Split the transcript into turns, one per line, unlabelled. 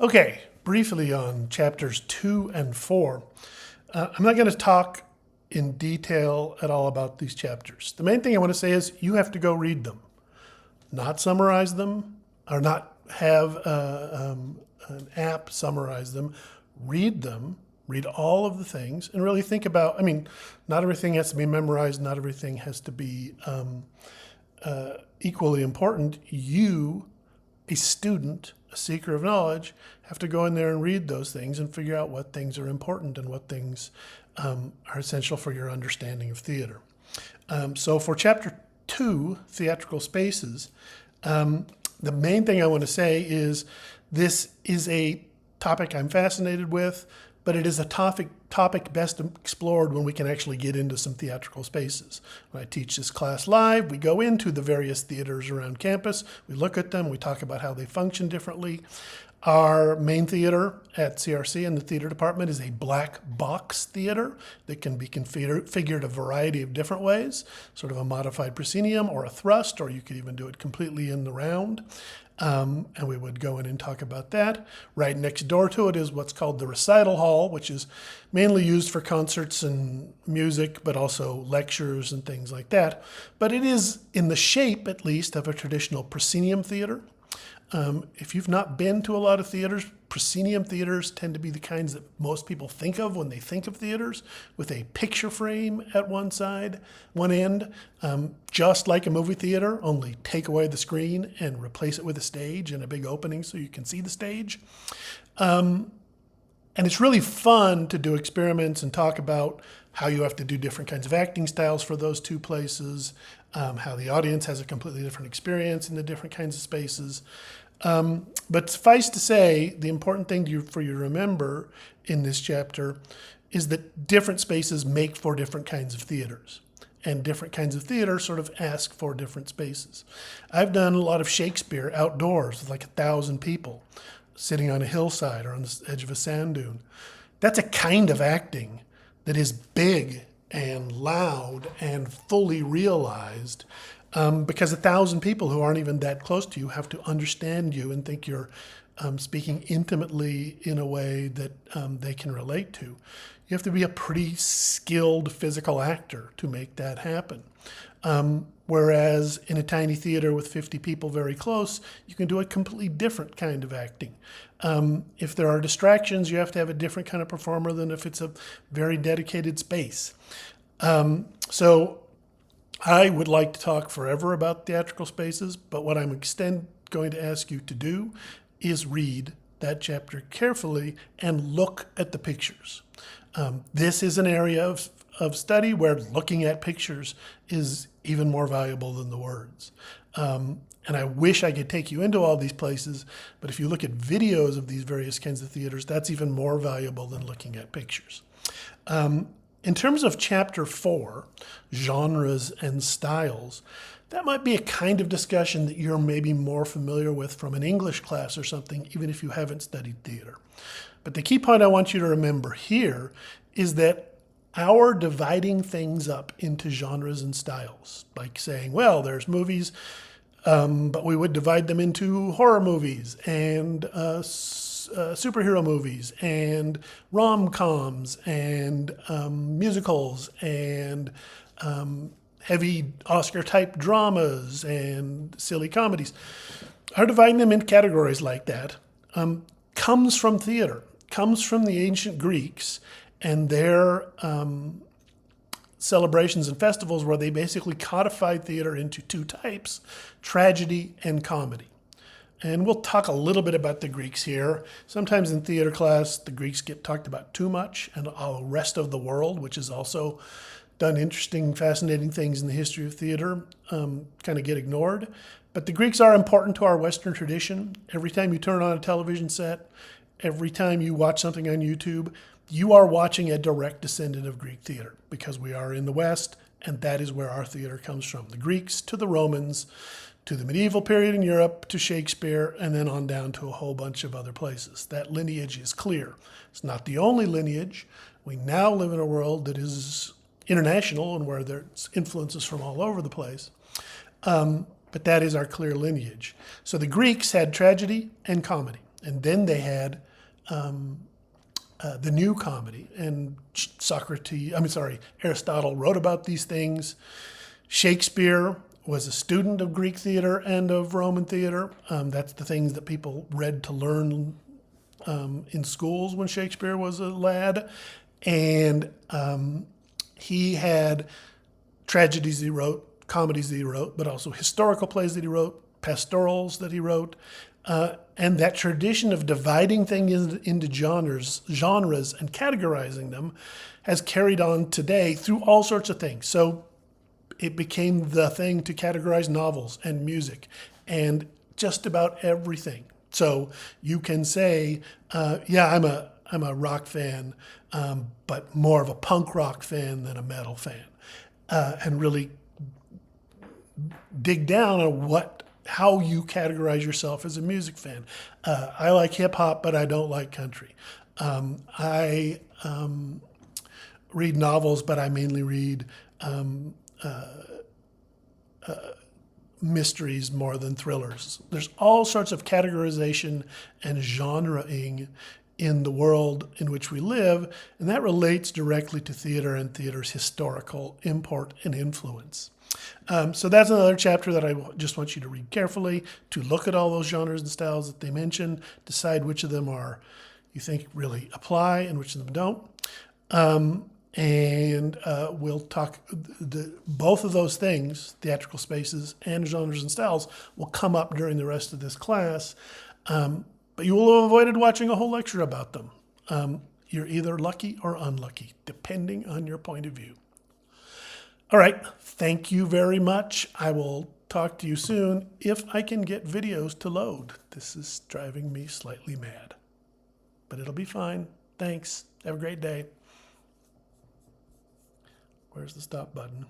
Okay, briefly on chapters 2 and 4. I'm not going to talk in detail at all about these chapters. The main thing I want to say is you have to go read them, not summarize them, or not have an app summarize them. Read them, read all of the things, and really think about. Not everything has to be memorized, not everything has to be equally important. You, a student, a seeker of knowledge, have to go in there and read those things and figure out what things are important and what things are essential for your understanding of theater. So for chapter 2, theatrical spaces, the main thing I want to say is this is a topic I'm fascinated with, but it is a topic best explored when we can actually get into some theatrical spaces. When I teach this class live, we go into the various theaters around campus, we look at them, we talk about how they function differently. Our main theater at CRC in the theater department is a black box theater that can be configured a variety of different ways, sort of a modified proscenium or a thrust, or you could even do it completely in the round. And we would go in and talk about that. Right next door to it is what's called the recital hall, which is mainly used for concerts and music, but also lectures and things like that. But it is in the shape, at least, of a traditional proscenium theater. If you've not been to a lot of theaters, proscenium theaters tend to be the kinds that most people think of when they think of theaters, with a picture frame at one end, just like a movie theater, only take away the screen and replace it with a stage and a big opening so you can see the stage. And it's really fun to do experiments and talk about how you have to do different kinds of acting styles for those two places, how the audience has a completely different experience in the different kinds of spaces. But suffice to say, the important thing for you to remember in this chapter is that different spaces make for different kinds of theaters. And different kinds of theater sort of ask for different spaces. I've done a lot of Shakespeare outdoors with like 1,000 people sitting on a hillside or on the edge of a sand dune. That's a kind of acting that is big and loud and fully realized because 1,000 people who aren't even that close to you have to understand you and think you're speaking intimately in a way that they can relate to. You have to be a pretty skilled physical actor to make that happen. Whereas in a tiny theater with 50 people very close, you can do a completely different kind of acting. If there are distractions, you have to have a different kind of performer than if it's a very dedicated space. So I would like to talk forever about theatrical spaces, but what I'm going to ask you to do is read that chapter carefully and look at the pictures. This is an area of study where looking at pictures is even more valuable than the words. And I wish I could take you into all these places, but if you look at videos of these various kinds of theaters, that's even more valuable than looking at pictures. In terms of chapter 4, genres and styles, that might be a kind of discussion that you're maybe more familiar with from an English class or something, even if you haven't studied theater. But the key point I want you to remember here is that our dividing things up into genres and styles, like saying, well, there's movies, but we would divide them into horror movies and superhero movies and rom-coms and musicals and heavy Oscar-type dramas and silly comedies. Our dividing them into categories like that comes from theater, comes from the ancient Greeks and their celebrations and festivals where they basically codified theater into two types, tragedy and comedy. And we'll talk a little bit about the Greeks here. Sometimes in theater class, the Greeks get talked about too much, and the rest of the world, which has also done interesting, fascinating things in the history of theater, kind of get ignored. But the Greeks are important to our Western tradition. Every time you turn on a television set, every time you watch something on YouTube, you are watching a direct descendant of Greek theater because we are in the West, and that is where our theater comes from. The Greeks to the Romans, to the medieval period in Europe, to Shakespeare, and then on down to a whole bunch of other places. That lineage is clear. It's not the only lineage. We now live in a world that is international and where there's influences from all over the place. But that is our clear lineage. So the Greeks had tragedy and comedy. And then they had the new comedy, and Aristotle wrote about these things. Shakespeare was a student of Greek theater and of Roman theater. That's the things that people read to learn in schools when Shakespeare was a lad. And he had tragedies he wrote, comedies that he wrote, but also historical plays that he wrote, pastorals that he wrote. And that tradition of dividing things into genres and categorizing them has carried on today through all sorts of things. So it became the thing to categorize novels and music and just about everything. So you can say, I'm a rock fan, but more of a punk rock fan than a metal fan, and really dig down on how you categorize yourself as a music fan. I like hip hop, but I don't like country. I read novels, but I mainly read mysteries more than thrillers. There's all sorts of categorization and genreing in the world in which we live, and that relates directly to theater and theater's historical import and influence. So that's another chapter that I just want you to read carefully, to look at all those genres and styles that they mention, decide which of them you think really apply and which of them don't. And we'll talk, both of those things, theatrical spaces and genres and styles, will come up during the rest of this class. But you will have avoided watching a whole lecture about them. You're either lucky or unlucky, depending on your point of view. All right, thank you very much. I will talk to you soon if I can get videos to load. This is driving me slightly mad, but it'll be fine. Thanks. Have a great day. Where's the stop button?